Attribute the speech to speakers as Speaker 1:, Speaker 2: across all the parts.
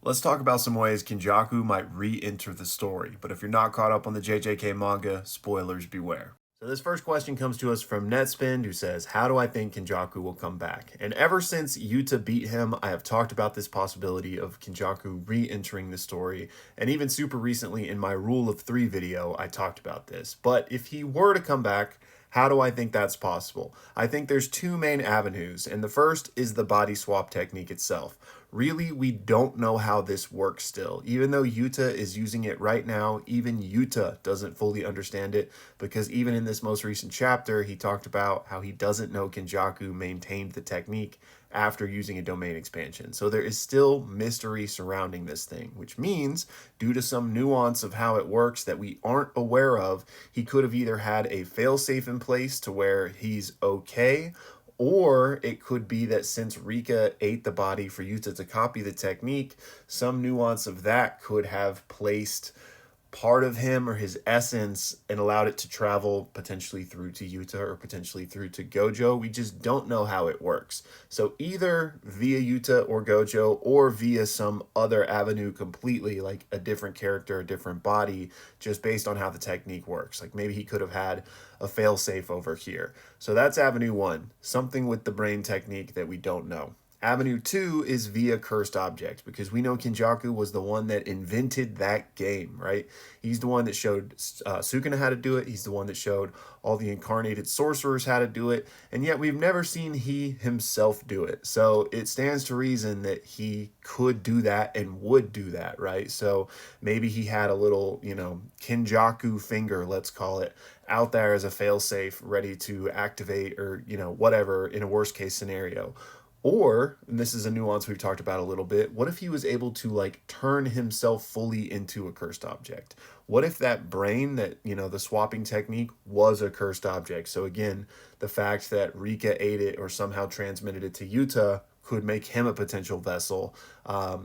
Speaker 1: Let's talk about some ways Kinjaku might re-enter the story, but if you're not caught up on the JJK manga, spoilers beware. So this first question comes to us from Netspin, who says, how do I think Kinjaku will come back? And ever since Yuta beat him, I have talked about this possibility of Kinjaku re-entering the story, and even super recently in my Rule of Three video, I talked about this. But if he were to come back, how do I think that's possible? I think there's two main avenues, and the first is the body swap technique itself. Really, we don't know how this works still. Even though Yuta is using it right now, even Yuta doesn't fully understand it, because even in this most recent chapter, he talked about how he doesn't know Kenjaku maintained the technique after using a domain expansion. So there is still mystery surrounding this thing, which means due to some nuance of how it works that we aren't aware of, he could have either had a failsafe in place to where he's okay, or it could be that since Rika ate the body for Yuta to copy the technique, some nuance of that could have placed part of him or his essence and allowed it to travel potentially through to Yuta or potentially through to Gojo. We just don't know how it works. So either via Yuta or Gojo or via some other avenue completely, like a different character, a different body, just based on how the technique works. Like maybe he could have had a failsafe over here. So that's avenue one, something with the brain technique that we don't know. Avenue 2 is via cursed object, because we know Kinjaku was the one that invented that game, right? He's the one that showed Sukuna how to do it. He's the one that showed all the incarnated sorcerers how to do it. And yet we've never seen he himself do it. So it stands to reason that he could do that and would do that, right? So maybe he had a little, Kinjaku finger, let's call it, out there as a failsafe ready to activate or, whatever in a worst case scenario. Or, and this is a nuance we've talked about a little bit, what if he was able to turn himself fully into a cursed object? What if that brain that, the swapping technique was a cursed object? So again, the fact that Rika ate it or somehow transmitted it to Yuta could make him a potential vessel,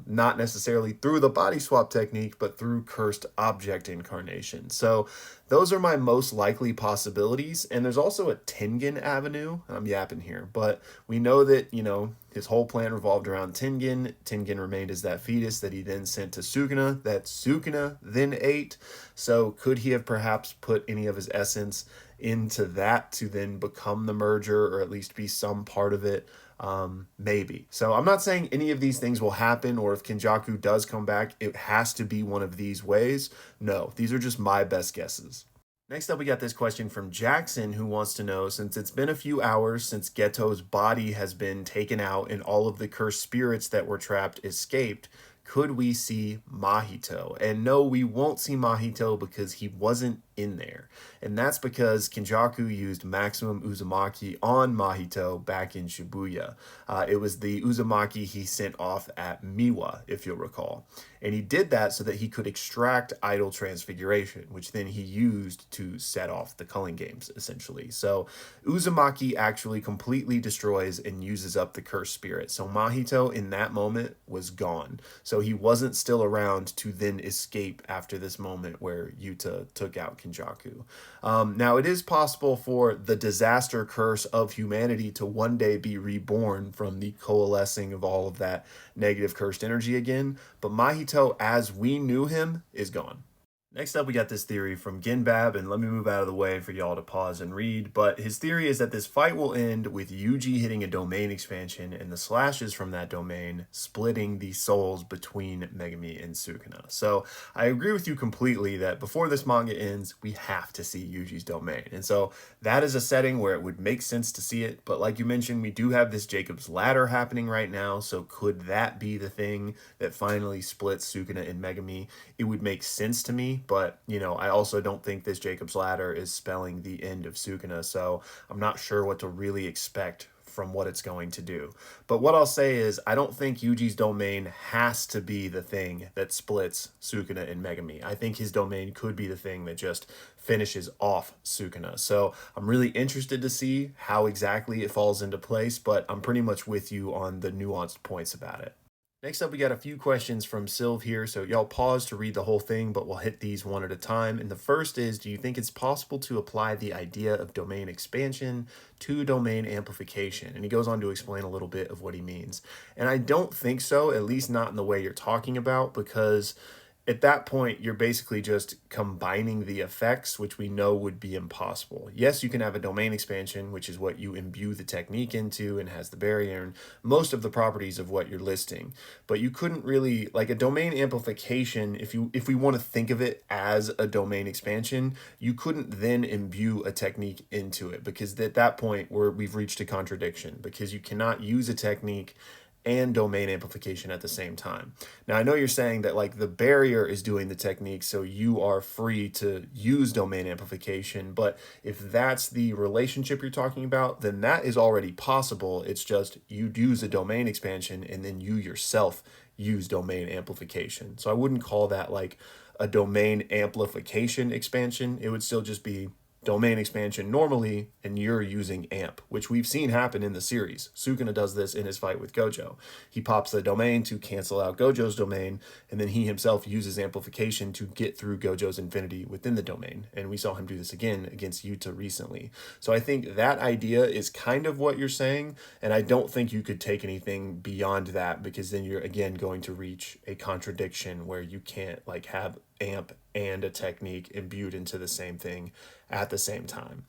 Speaker 1: not necessarily through the body swap technique, but through cursed object incarnation. So those are my most likely possibilities. And there's also a Tengen avenue. I'm yapping here, but we know that, his whole plan revolved around Tengen. Tengen remained as that fetus that he then sent to Sukuna, that Sukuna then ate. So could he have perhaps put any of his essence into that to then become the merger, or at least be some part of it? Maybe. So I'm not saying any of these things will happen, or if Kinjaku does come back, it has to be one of these ways. No, these are just my best guesses. Next up, we got this question from Jackson, who wants to know, since it's been a few hours since Geto's body has been taken out and all of the cursed spirits that were trapped escaped, could we see Mahito? And no, we won't see Mahito because he wasn't in there. And that's because Kinjaku used maximum Uzumaki on Mahito back in Shibuya. It was the Uzumaki he sent off at Miwa, if you'll recall. And he did that so that he could extract Idol Transfiguration, which then he used to set off the Culling Games, essentially. So Uzumaki actually completely destroys and uses up the cursed spirit. So Mahito in that moment was gone. So he wasn't still around to then escape after this moment where Yuta took out Kinjaku. Now, it is possible for the disaster curse of humanity to one day be reborn from the coalescing of all of that negative cursed energy again, but Mahito, as we knew him, is gone. Next up, we got this theory from Ginbab, and let me move out of the way for y'all to pause and read. But his theory is that this fight will end with Yuji hitting a domain expansion and the slashes from that domain splitting the souls between Megumi and Sukuna. So I agree with you completely that before this manga ends, we have to see Yuji's domain. And so that is a setting where it would make sense to see it. But like you mentioned, we do have this Jacob's Ladder happening right now. So could that be the thing that finally splits Sukuna and Megumi? It would make sense to me. But, I also don't think this Jacob's Ladder is spelling the end of Sukuna, so I'm not sure what to really expect from what it's going to do. But what I'll say is, I don't think Yuji's domain has to be the thing that splits Sukuna and Megumi. I think his domain could be the thing that just finishes off Sukuna. So I'm really interested to see how exactly it falls into place, but I'm pretty much with you on the nuanced points about it. Next up, we got a few questions from Sylv here. So y'all pause to read the whole thing, but we'll hit these one at a time. And the first is, do you think it's possible to apply the idea of domain expansion to domain amplification? And he goes on to explain a little bit of what he means. And I don't think so, at least not in the way you're talking about, because at that point, you're basically just combining the effects, which we know would be impossible. Yes, you can have a domain expansion, which is what you imbue the technique into and has the barrier and most of the properties of what you're listing. But you couldn't really, like a domain amplification, if we want to think of it as a domain expansion, you couldn't then imbue a technique into it, because at that point we've reached a contradiction, because you cannot use a technique and domain amplification at the same time. Now, I know you're saying that like the barrier is doing the technique, so you are free to use domain amplification, but if that's the relationship you're talking about, then that is already possible. It's just you use a domain expansion and then you yourself use domain amplification. So I wouldn't call that like a domain amplification expansion. It would still just be domain expansion normally, and you're using amp, which we've seen happen in the series. Sukuna does this in his fight with Gojo. He pops the domain to cancel out Gojo's domain, and then he himself uses amplification to get through Gojo's infinity within the domain. And we saw him do this again against Yuta recently. So I think that idea is kind of what you're saying, and I don't think you could take anything beyond that, because then you're again going to reach a contradiction where you can't like have amp and a technique imbued into the same thing at the same time.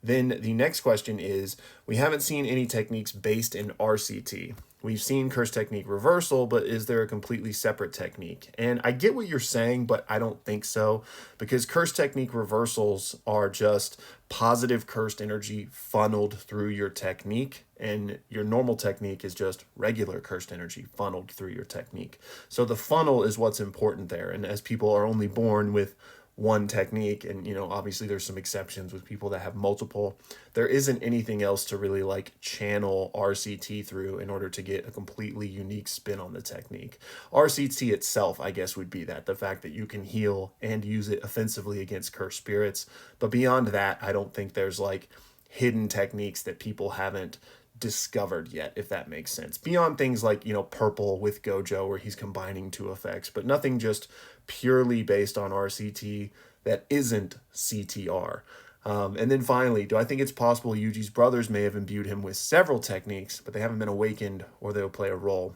Speaker 1: Then the next question is, we haven't seen any techniques based in RCT. We've seen curse technique reversal, but is there a completely separate technique? And I get what you're saying, but I don't think so, because curse technique reversals are just positive cursed energy funneled through your technique, and your normal technique is just regular cursed energy funneled through your technique. So the funnel is what's important there. And as people are only born with one technique, and obviously there's some exceptions with people that have multiple, there isn't anything else to really like channel RCT through in order to get a completely unique spin on the technique. RCT itself, I guess, would be that the fact that you can heal and use it offensively against cursed spirits. But beyond that, I don't think there's like hidden techniques that people haven't discovered yet, if that makes sense, beyond things like purple with Gojo, where he's combining two effects, but nothing just purely based on RCT that isn't CTR. And then finally, do I think it's possible Yuji's brothers may have imbued him with several techniques, but they haven't been awakened, or they'll play a role?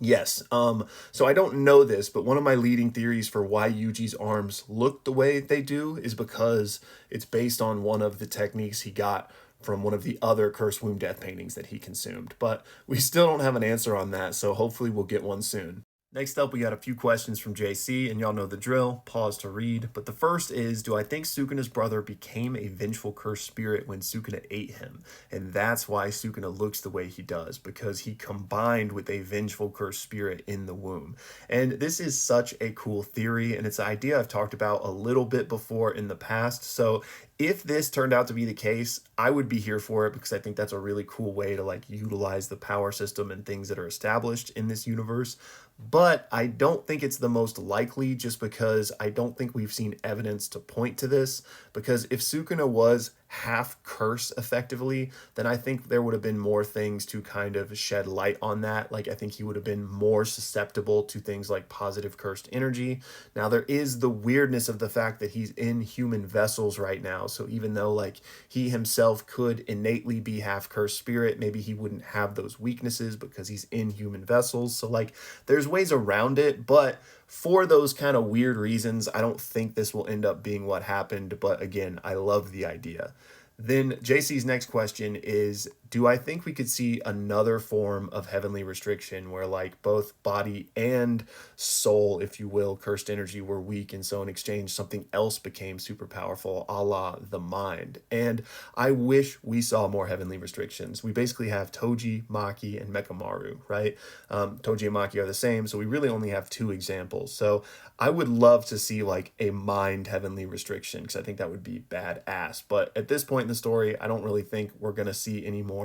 Speaker 1: Yes. So I don't know this, but one of my leading theories for why Yuji's arms look the way they do is because it's based on one of the techniques he got from one of the other Cursed Womb Death paintings that he consumed. But we still don't have an answer on that, so hopefully we'll get one soon. Next up, we got a few questions from JC, and y'all know the drill. Pause to read. But the first is, do I think Sukuna's brother became a vengeful cursed spirit when Sukuna ate him? And that's why Sukuna looks the way he does, because he combined with a vengeful cursed spirit in the womb. And this is such a cool theory, and it's an idea I've talked about a little bit before in the past. So if this turned out to be the case, I would be here for it, because I think that's a really cool way to like utilize the power system and things that are established in this universe. But I don't think it's the most likely, just because I don't think we've seen evidence to point to this. Because if Sukuna was half curse effectively, then I think there would have been more things to kind of shed light on that. Like, I think he would have been more susceptible to things like positive cursed energy. Now, there is the weirdness of the fact that he's in human vessels right now. So even though like he himself could innately be half cursed spirit, maybe he wouldn't have those weaknesses because he's in human vessels. So like there's ways around it, but for those kind of weird reasons, I don't think this will end up being what happened. But again, I love the idea. Then JC's next question is, do I think we could see another form of heavenly restriction where like both body and soul, if you will, cursed energy were weak, and so in exchange something else became super powerful, a la the mind? And I wish we saw more heavenly restrictions. We basically have Toji, Maki, and Mekamaru, right? Toji and Maki are the same, so we really only have two examples. So I would love to see like a mind heavenly restriction, because I think that would be badass. But at this point in the story, I don't really think we're going to see any more,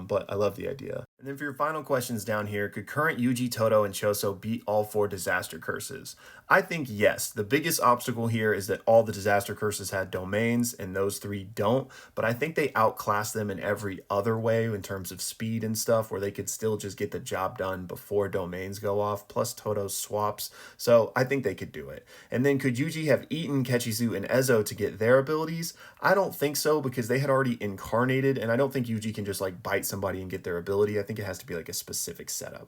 Speaker 1: but I love the idea. And then for your final questions down here, could current Yuji, Todo, and Choso beat all 4 disaster curses? I think yes. The biggest obstacle here is that all the disaster curses had domains and those 3 don't, but I think they outclass them in every other way in terms of speed and stuff, where they could still just get the job done before domains go off, plus Todo's swaps. So I think they could do it. And then could Yuji have eaten Kechizu and Ezo to get their abilities? I don't think so, because they had already incarnated, and I don't think Yuji can just like bite somebody and get their ability. I think it has to be like a specific setup.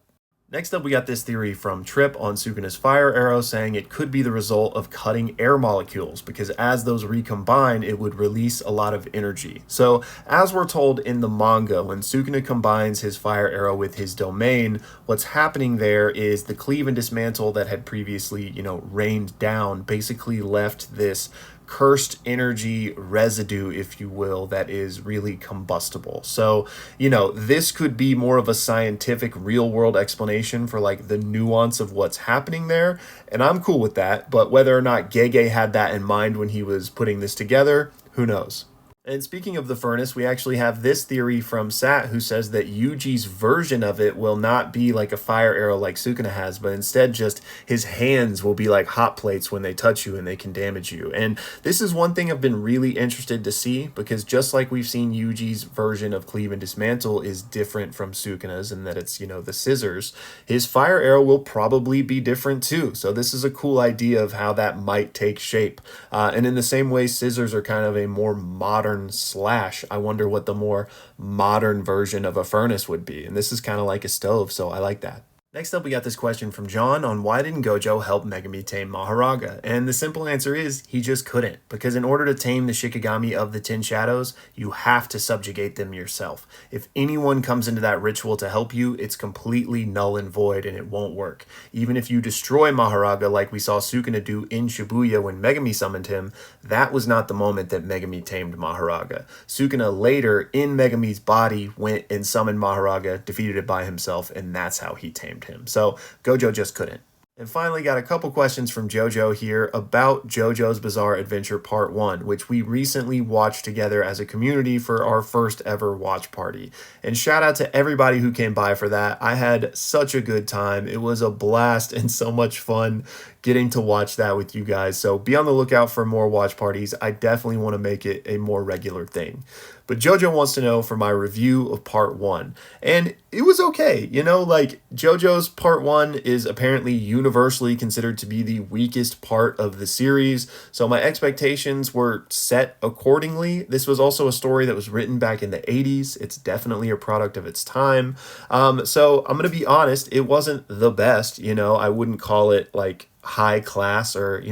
Speaker 1: Next up, we got this theory from Trip on Sukuna's fire arrow, saying it could be the result of cutting air molecules, because as those recombine, it would release a lot of energy. So as we're told in the manga, when Sukuna combines his fire arrow with his domain, what's happening there is the cleave and dismantle that had previously, rained down basically left this cursed energy residue, if you will, that is really combustible. So, this could be more of a scientific real world explanation for like the nuance of what's happening there. And I'm cool with that. But whether or not Gege had that in mind when he was putting this together, who knows? And speaking of the furnace, we actually have this theory from Sat, who says that Yuji's version of it will not be like a fire arrow like Sukuna has, but instead just his hands will be like hot plates when they touch you and they can damage you. And this is one thing I've been really interested to see, because just like we've seen Yuji's version of Cleave and Dismantle is different from Sukuna's, and that it's, the scissors, his fire arrow will probably be different too. So this is a cool idea of how that might take shape. And in the same way, scissors are kind of a more modern slash. I wonder what the more modern version of a furnace would be. And this is kind of like a stove, so I like that. Next up, we got this question from John on why didn't Gojo help Megumi tame Mahoraga? And the simple answer is he just couldn't, because in order to tame the Shikigami of the 10 Shadows, you have to subjugate them yourself. If anyone comes into that ritual to help you, it's completely null and void and it won't work. Even if you destroy Mahoraga like we saw Sukuna do in Shibuya when Megumi summoned him, that was not the moment that Megumi tamed Mahoraga. Sukuna later, in Megumi's body, went and summoned Mahoraga, defeated it by himself, and that's how he tamed him. So Gojo just couldn't. And finally, got a couple questions from JoJo here about JoJo's Bizarre Adventure Part 1, which we recently watched together as a community for our first ever watch party. And shout out to everybody who came by for that. I had such a good time. It was a blast and so much fun getting to watch that with you guys. So be on the lookout for more watch parties. I definitely want to make it a more regular thing. But JoJo wants to know for my review of Part 1. And it was okay. JoJo's Part 1 is apparently universally considered to be the weakest part of the series. So my expectations were set accordingly. This was also a story that was written back in the 80s. It's definitely a product of its time. So I'm going to be honest, it wasn't the best. I wouldn't call it like high class or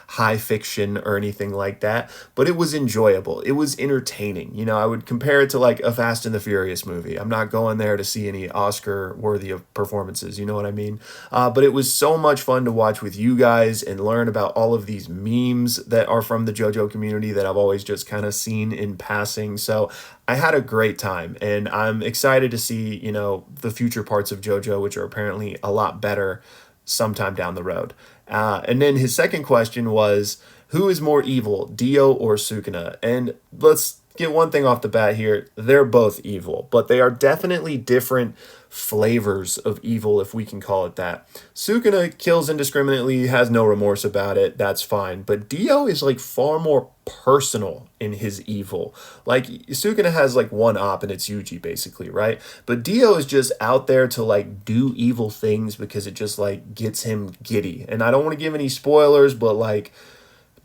Speaker 1: high fiction or anything like that, but it was enjoyable. It was entertaining. I would compare it to like a Fast and the Furious movie. I'm not going there to see any Oscar worthy of performances, you know what I mean? But it was so much fun to watch with you guys and learn about all of these memes that are from the JoJo community that I've always just kind of seen in passing. So I had a great time, and I'm excited to see the future parts of JoJo, which are apparently a lot better sometime down the road. And then his second question was, who is more evil, Dio or Sukuna? And let's get one thing off the bat here. They're both evil, but they are definitely different flavors of evil, if we can call it that. Sukuna kills indiscriminately, has no remorse about it. That's fine. But Dio is like far more personal in his evil. Like Sukuna has like one op and it's Yuji basically, right? But Dio is just out there to like do evil things because it just like gets him giddy. And I don't want to give any spoilers, but like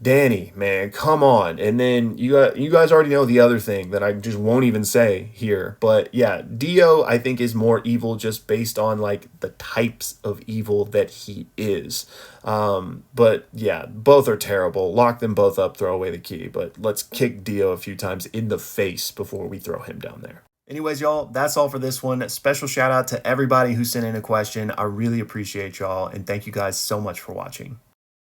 Speaker 1: Danny, man, come on. And then you guys already know the other thing that I just won't even say here. But yeah, Dio, I think, is more evil just based on like the types of evil that he is. But yeah, both are terrible. Lock them both up, throw away the key. But let's kick Dio a few times in the face before we throw him down there. Anyways, y'all, that's all for this one. Special shout out to everybody who sent in a question. I really appreciate y'all. And thank you guys so much for watching.